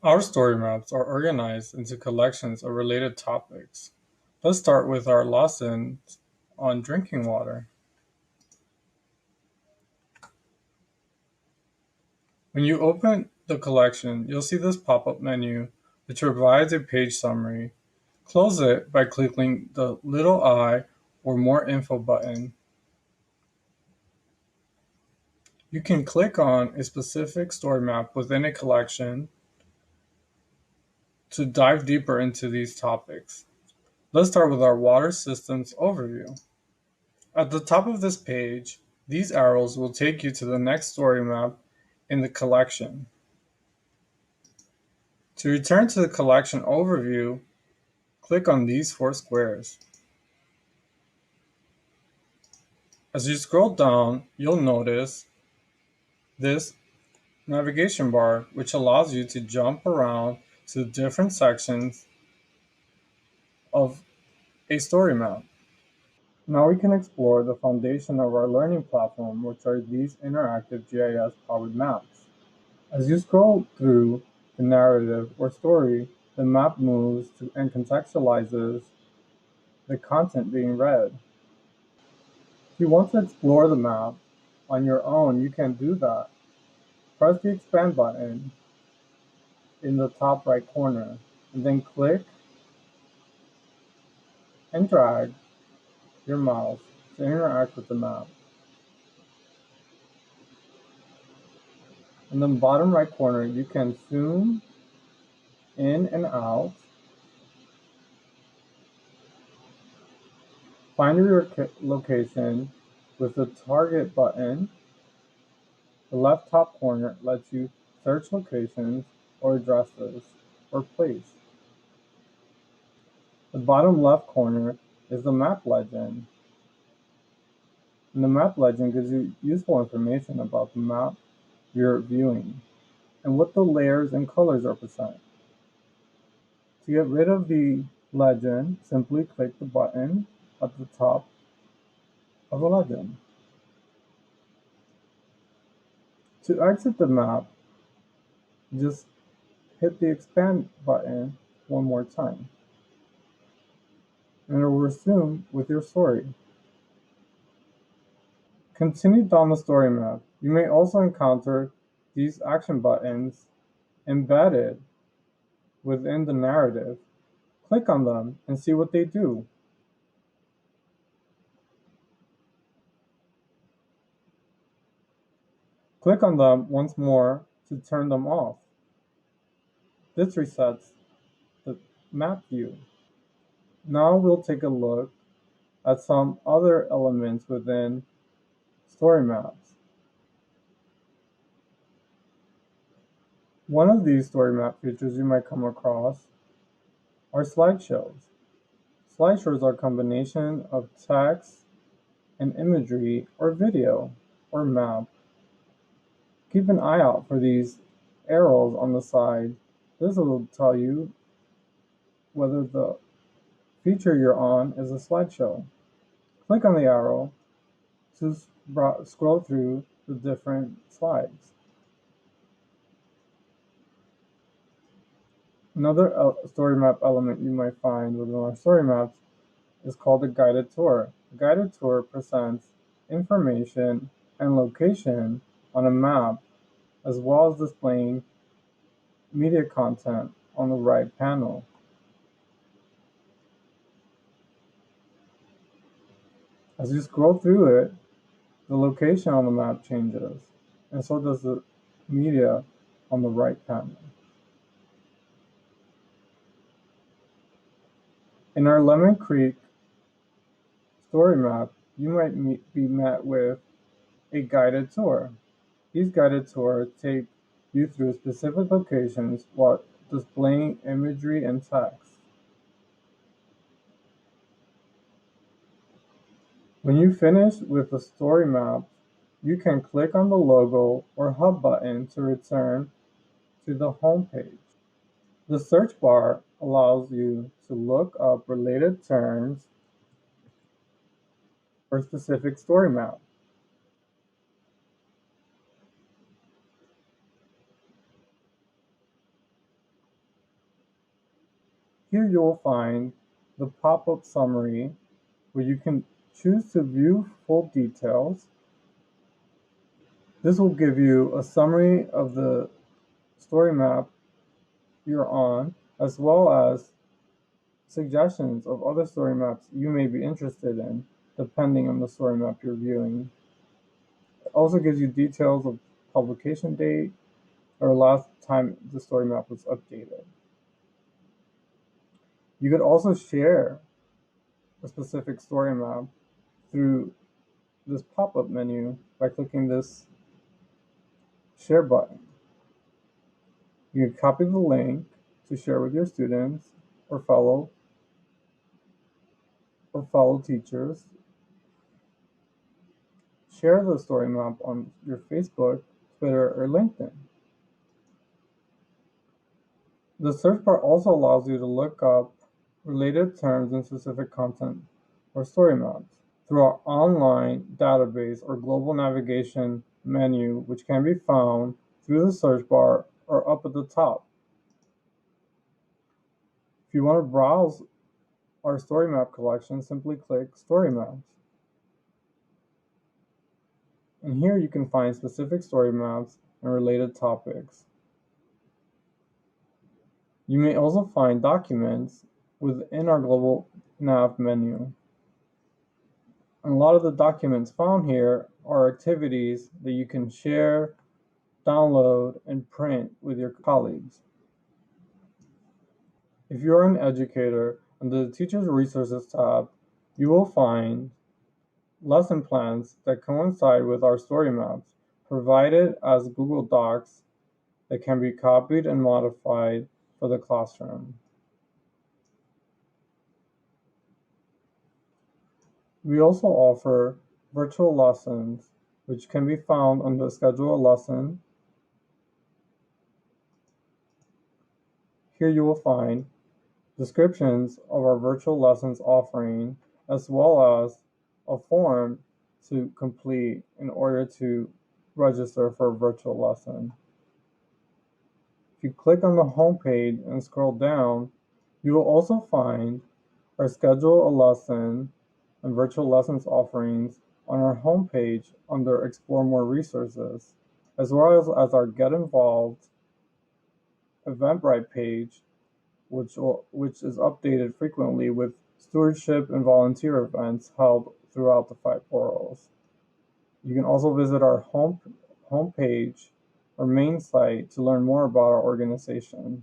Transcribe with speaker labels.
Speaker 1: Our story maps are organized into collections of related topics. Let's start with our lessons on drinking water. When you open the collection, you'll see this pop-up menu, which provides a page summary. Close it by clicking the little I or More Info button. You can click on a specific story map within a collection to dive deeper into these topics. Let's start with our water systems overview. At the top of this page, these arrows will take you to the next story map in the collection. To return to the collection overview, click on these four squares. As you scroll down, you'll notice this navigation bar, which allows you to jump around to different sections of a story map. Now we can explore the foundation of our learning platform, which are these interactive GIS-powered maps. As you scroll through the narrative or story, the map moves and contextualizes the content being read. If you want to explore the map on your own, you can do that. Press the expand button in the top right corner, and then click and drag your mouse to interact with the map. In the bottom right corner, you can zoom in and out, find your location with the target button. The left top corner lets you search locations or addresses or place. The bottom left corner is the map legend. And the map legend gives you useful information about the map you're viewing and what the layers and colors represent. To get rid of the legend, simply click the button at the top of the legend. To exit the map, just hit the expand button one more time, and it will resume with your story. Continue down the story map. You may also encounter these action buttons embedded within the narrative. Click on them and see what they do. Click on them once more to turn them off. This resets the map view. Now we'll take a look at some other elements within StoryMaps. One of these StoryMap features you might come across are slideshows. Slideshows are a combination of text and imagery or video or map. Keep an eye out for these arrows on the side. This will tell you whether the feature you're on is a slideshow. Click on the arrow to scroll through the different slides. Another story map element you might find within our story maps is called a guided tour. A guided tour presents information and location on a map, as well as displaying media content on the right panel. As you scroll through it, the location on the map changes, and so does the media on the right panel. In our Lemon Creek story map, you might be met with a guided tour. These guided tours take you through specific locations while displaying imagery and text. When you finish with the story map, you can click on the logo or hub button to return to the home page. The search bar allows you to look up related terms for a specific story map. Here you will find the pop-up summary where you can choose to view full details. This will give you a summary of the story map you're on, as well as suggestions of other story maps you may be interested in, depending on the story map you're viewing. It also gives you details of publication date or last time the story map was updated. You could also share a specific story map through this pop-up menu by clicking this share button. You can copy the link to share with your students or fellow teachers. Share the story map on your Facebook, Twitter, or LinkedIn. The search bar also allows you to look up related terms in specific content or story maps through our online database or global navigation menu, which can be found through the search bar or up at the top. If you want to browse our story map collection, simply click StoryMaps. And here you can find specific story maps and related topics. You may also find documents within our global nav menu. And a lot of the documents found here are activities that you can share, download, and print with your colleagues. If you're an educator, under the Teachers Resources tab, you will find lesson plans that coincide with our story maps, provided as Google Docs that can be copied and modified for the classroom. We also offer virtual lessons, which can be found under Schedule a Lesson. Here you will find descriptions of our virtual lessons offering, as well as a form to complete in order to register for a virtual lesson. If you click on the home page and scroll down, you will also find our Schedule a Lesson and virtual lessons offerings on our home page under Explore More Resources, as well as our Get Involved Eventbrite page, which is updated frequently with stewardship and volunteer events held throughout the 5 boroughs. You can also visit our home page or main site to learn more about our organization.